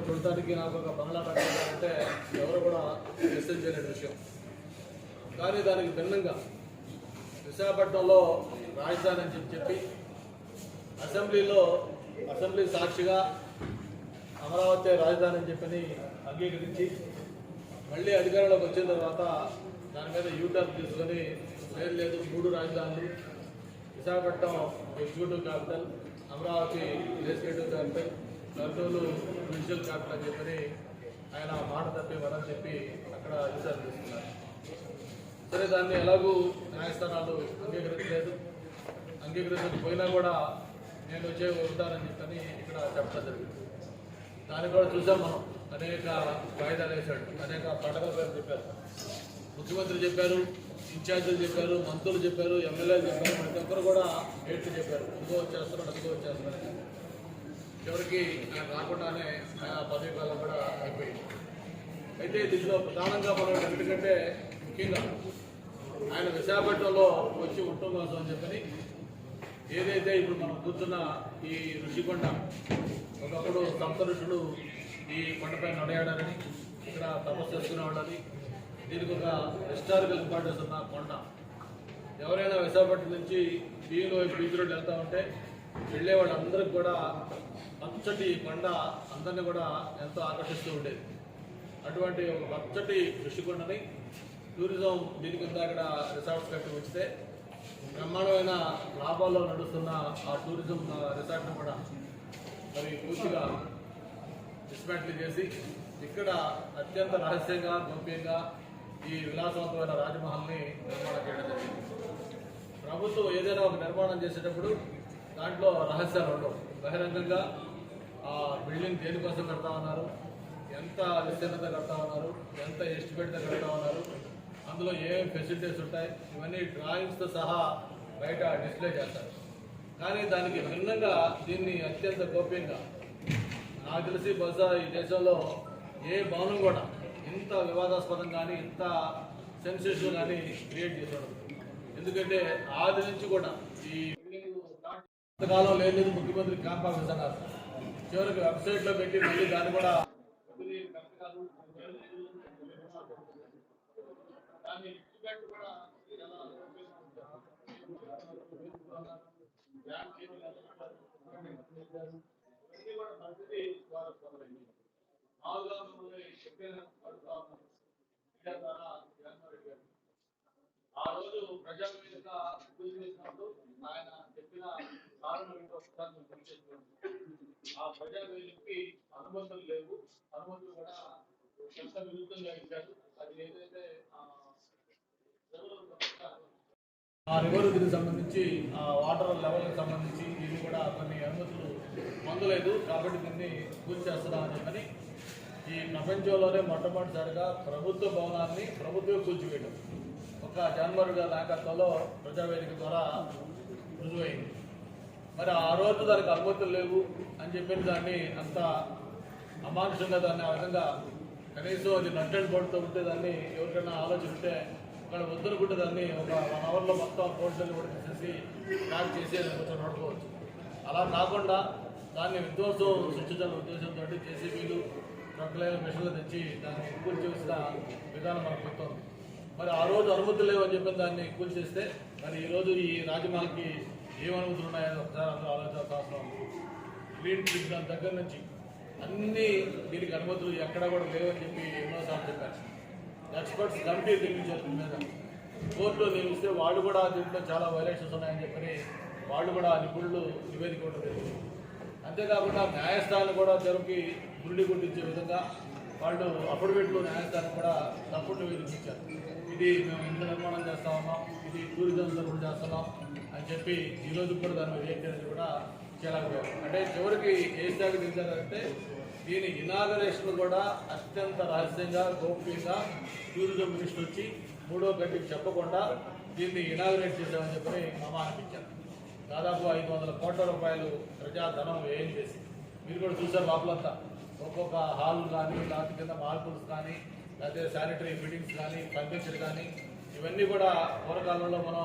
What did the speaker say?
చూడటానికి నాకు ఒక బంగ్లా కట్టాలంటే ఎవరు కూడా మెసేజ్ చేయలేని విషయం. కానీ దానికి భిన్నంగా విశాఖపట్నంలో రాజధాని అని చెప్పి అసెంబ్లీ సాక్షిగా అమరావతి రాజధాని అని చెప్పని అంగీకరించి మళ్ళీ అధికారంలోకి వచ్చిన తర్వాత దాని మీద యూటర్న్ తీసుకొని లేదు 3 రాజధానులు, Visakhapatnam executive capital, Amaravati legislative capital, Kurnool judicial capital అని చెప్పని ఆయన మాట తప్పి వరని చెప్పి అక్కడ యూటర్న్ తీసుకున్నారు. సరే, దాన్ని ఎలాగూ న్యాయస్థానాలు అంగీకరించకపోయినా కూడా నేను వచ్చే ఉంటానని చెప్పని ఇక్కడ చెప్పడం జరిగింది. దాన్ని కూడా చూసాం మనం. అనేక వాయిదాలు వేశాడు, అనేక పథకాల పేరు చెప్పారు, ముఖ్యమంత్రి చెప్పారు, ఇన్ఛార్జీలు చెప్పారు, మంత్రులు చెప్పారు, ఎమ్మెల్యేలు చెప్పారు, ప్రతి ఒక్కరు కూడా ఏడ్చి చెప్పారు ఇదిగో వచ్చేస్తున్నాడు అదిగో వచ్చేస్తున్నాడు. చివరికి ఆయన రాకుండానే ఆయన పదవి కాలం కూడా అయిపోయింది. అయితే దీంట్లో ప్రధానంగా మనం ఎందుకంటే ముఖ్యంగా ఆయన విశాఖపట్నంలో వచ్చి ఉండటం కోసం అని చెప్పని ఏదైతే ఇప్పుడు మనం కూర్చున్న ఈ ఋషికొండ, ఒకప్పుడు సప్త ఋషులు ఈ కొండపై నడయాడని, ఇక్కడ తపస్సు చేసుకునేవాళ్ళని, దీనికి ఒక హిస్టారికల్ ఇంపార్టెన్స్ ఉన్న కొండ. ఎవరైనా విశాఖపట్నం నుంచి బీలో బీచ్ రోడ్డు వెళ్తూ ఉంటే వెళ్ళే వాళ్ళందరికీ కూడా పచ్చటి కొండ అందరినీ కూడా ఎంతో ఆకర్షిస్తూ ఉండేది. అటువంటి ఒక పచ్చటి ఋషికొండని టూరిజం దీని కింద అక్కడ రిసార్ట్స్ కట్టి వచ్చితే బ్రహ్మాండమైన లాభాల్లో నడుస్తున్న ఆ టూరిజం రిసార్ట్ని కూడా మరి పూర్తిగా డిస్మాంటిల్ చేసి ఇక్కడ అత్యంత రహస్యంగా గోప్యంగా ఈ విలాసవంతమైన రాజమహల్ని నిర్మాణం చేయడం జరిగింది. ప్రభుత్వం ఏదైనా ఒక నిర్మాణం చేసేటప్పుడు దాంట్లో రహస్యాలు ఉండవు. బహిరంగంగా ఆ బిల్డింగ్ దేనికోసం కడతా ఉన్నారు, ఎంత విస్తీర్ణత కడతా ఉన్నారు, ఎంత ఎస్టిమేట్తో కడతా ఉన్నారు, అందులో ఏమేమి ఫెసిలిటీస్ ఉంటాయి, ఇవన్నీ డ్రాయింగ్స్తో సహా బయట డిస్ప్లే చేస్తారు. కానీ దానికి భిన్నంగా దీన్ని అత్యంత గోప్యంగా, నాకు తెలిసి బహుశా ఈ దేశంలో ఏ భవనం కూడా ఇంత వివాదాస్పదం కానీ ఇంత సెన్సేషన్ కానీ క్రియేట్ చేశాడు. ఎందుకంటే ఆది నుంచి కూడా ఈ కాలం లేదు ముఖ్యమంత్రి క్యాంప్ ఆఫీస్ అన్నారు. చివరికి వెబ్సైట్లో పెట్టి మళ్ళీ దాన్ని కూడా ఆ రోజు ప్రజావేదిక చేసినప్పుడు ఆయన చెప్పిన కారణం ఆ ప్రజావేదికకి అనుమతులు లేవు, అనుమతులు కూడా ఎంత విరుద్ధంగా ఇచ్చారు. అది ఏదైతే ఆ రివర్ దీనికి సంబంధించి ఆ వాటర్ లెవెల్కి సంబంధించి ఇది కూడా కొన్ని అనుమతులు పొందలేదు, కాబట్టి దీన్ని పూర్తి చేస్తున్నామని చెప్పని ఈ ప్రపంచంలోనే మొట్టమొదటిసారిగా ప్రభుత్వ భవనాన్ని ప్రభుత్వం కూల్చివేయడం ఒక జగన్మోహన్ గారి నాయకత్వంలో ప్రజావేదిక ద్వారా రుజువైంది. మరి ఆ రోజు దానికి అనుమతులు లేవు అని చెప్పిన దాన్ని అంత అమానుషంగా దాన్ని ఆ విధంగా కనీసం అది నట్టెడ్ బోర్డుతో ఉంటే దాన్ని ఎవరికైనా ఆలోచిస్తే అక్కడ వద్దనుకుంటే దాన్ని ఒక 1 అవర్లో మొత్తం కోర్టులను కూడా తీసేసి ట్రాక్ చేసి కొంచెం నడుకోవచ్చు. అలా కాకుండా దాన్ని విధ్వంసం సృష్టించాలనే ఉద్దేశంతో జేసీబీలు ట్రక్లైన మిషన్లు తెచ్చి దాన్ని కూల్చేసిన విధానం మనకు గుర్తుంది. మరి ఆ రోజు అనుమతులు లేవని చెప్పి దాన్ని కూల్చేస్తే మరి ఈరోజు ఈ రాజమహల్కి ఏం అనుమతులు ఉన్నాయని ఒకసారి అందరూ ఆలోచించాల్సిన అవసరం ఉంది. క్లీన్ ట్రిప్ దాని దగ్గర నుంచి అన్ని దీనికి అనుమతులు ఎక్కడా కూడా లేవని చెప్పి ఎన్నోసార్లు చెప్పారు. ఎక్స్పర్ట్స్ కమిటీ నిర్మించారు దీని మీద. కోర్టులో నియమిస్తే వాళ్ళు కూడా దీంట్లో చాలా వైలేషన్స్ ఉన్నాయని చెప్పని వాళ్ళు కూడా నిపుణులు నివేదిక ఇవ్వడం జరిగింది. అంతేకాకుండా న్యాయస్థానం కూడా తెరకి గురుడి గుర్తించే విధంగా వాళ్ళు అఫిడవిట్లో న్యాయస్థానం కూడా తప్పుడు నివేదిక ఇచ్చారు. ఇది మేము ఇంత నిర్మాణం చేస్తా ఉన్నాం, ఇది టూరిజం తరఫున చేస్తున్నాం అని చెప్పి ఈరోజు కూడా దాని రియాక్ట్ కూడా చేయలేకపోయారు. అంటే చివరికి ఏ స్థాయికి దించారంటే దీని ఇనాగరేషన్ కూడా అత్యంత రహస్యంగా గోప్యంగా టూరిజం మినిస్టర్ వచ్చి 3వ గంటకి చెప్పకుండా దీన్ని ఇనాగరేట్ చేశామని చెప్పని అనిపించారు. దాదాపు 500 కోట్ల రూపాయలు ప్రజాధనం వ్యయం చేసి మీరు కూడా చూసారు లోపలంతా ఒక్కొక్క హాల్ కానీ లేకపోతే కింద మార్పుల్స్ కానీ లేకపోతే శానిటరీ ఫిట్టింగ్స్ కానీ ఫర్నిచర్ కానీ ఇవన్నీ కూడా పూర్వకాలంలో మనం